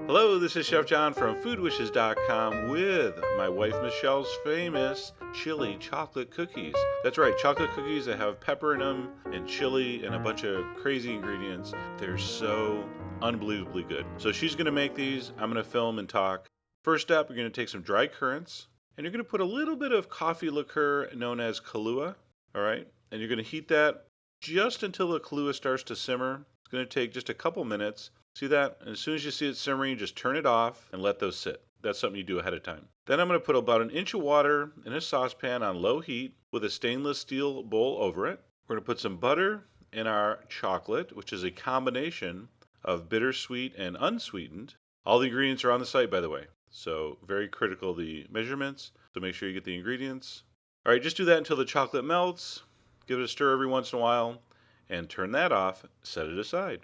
Hello, this is Chef John from foodwishes.com with my wife Michelle's famous chili chocolate cookies. That's right, chocolate cookies that have pepper in them and chili and a bunch of crazy ingredients. They're so unbelievably good. So she's going to make these. I'm going to film and talk. First up, you're going to take some dry currants and you're going to put a little bit of coffee liqueur known as Kahlua. All right. And you're going to heat that just until the Kahlua starts to simmer. It's going to take just a couple minutes. See that? And as soon as you see it simmering, just turn it off and let those sit. That's something you do ahead of time. Then I'm going to put about an inch of water in a saucepan on low heat with a stainless steel bowl over it. We're going to put some butter in our chocolate, which is a combination of bittersweet and unsweetened. All the ingredients are on the site, by the way. So very critical, the measurements. So make sure you get the ingredients. All right, just do that until the chocolate melts. Give it a stir every once in a while and turn that off. Set it aside.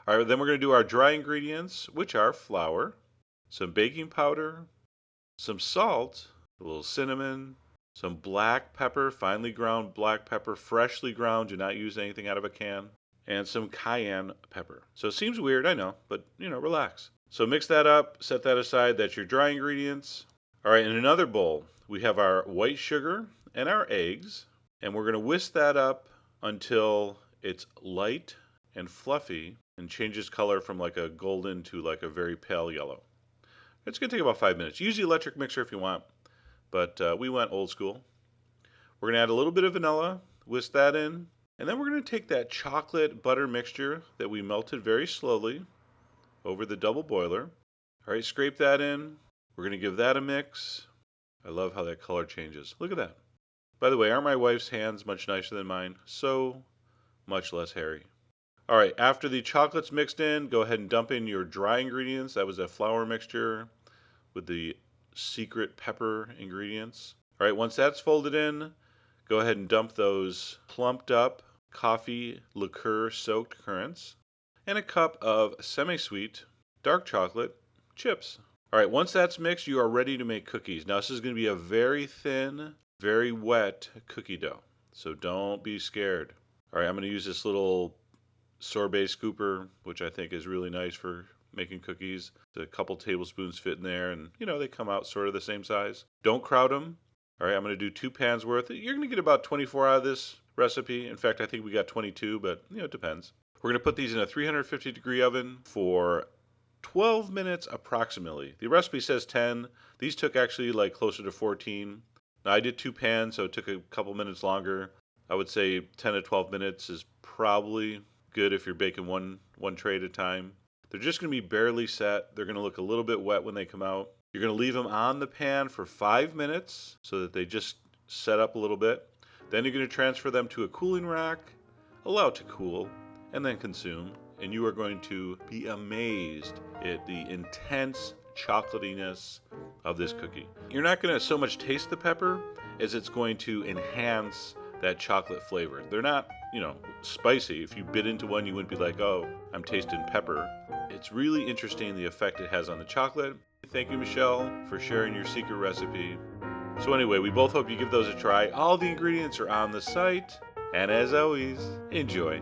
All right, then we're going to do our dry ingredients, which are flour, some baking powder, some salt, a little cinnamon, some black pepper, finely ground black pepper, freshly ground, do not use anything out of a can, and some cayenne pepper. So it seems weird, I know, but relax. So mix that up, set that aside, that's your dry ingredients. All right, in another bowl, we have our white sugar and our eggs, and we're going to whisk that up until it's light and fluffy and changes color from like a golden to like a very pale yellow. It's going to take about 5 minutes. Use the electric mixer if you want, but we went old school. We're going to add a little bit of vanilla, whisk that in, and then we're going to take that chocolate butter mixture that we melted very slowly over the double boiler. All right, scrape that in. We're going to give that a mix. I love how that color changes. Look at that. By the way, aren't my wife's hands much nicer than mine? So much less hairy. All right, after the chocolate's mixed in, go ahead and dump in your dry ingredients. That was a flour mixture with the secret pepper ingredients. All right, once that's folded in, go ahead and dump those plumped up coffee liqueur soaked currants and a cup of semi-sweet dark chocolate chips. All right, once that's mixed, you are ready to make cookies. Now, this is going to be a very thin, very wet cookie dough, so don't be scared. All right, I'm going to use this little sorbet scooper, which I think is really nice for making cookies. A couple tablespoons fit in there, and they come out sort of the same size. Don't crowd them. All right, I'm going to do 2 pans worth. You're going to get about 24 out of this recipe. In fact, I think we got 22, but it depends. We're going to put these in a 350-degree oven for 12 minutes approximately. The recipe says 10. These took actually like closer to 14. Now, I did 2 pans, so it took a couple minutes longer. I would say 10 to 12 minutes is probably good if you're baking one tray at a time. They're just going to be barely set. They're going to look a little bit wet when they come out. You're going to leave them on the pan for 5 minutes so that they just set up a little bit. Then you're going to transfer them to a cooling rack, allow it to cool, and then consume. And you are going to be amazed at the intense chocolatiness of this cookie. You're not going to so much taste the pepper as it's going to enhance that chocolate flavor. They're not, spicy. If you bit into one, you wouldn't be like, oh, I'm tasting pepper. It's really interesting the effect it has on the chocolate. Thank you, Michelle, for sharing your secret recipe. So anyway, we both hope you give those a try. All the ingredients are on the site. And as always, enjoy.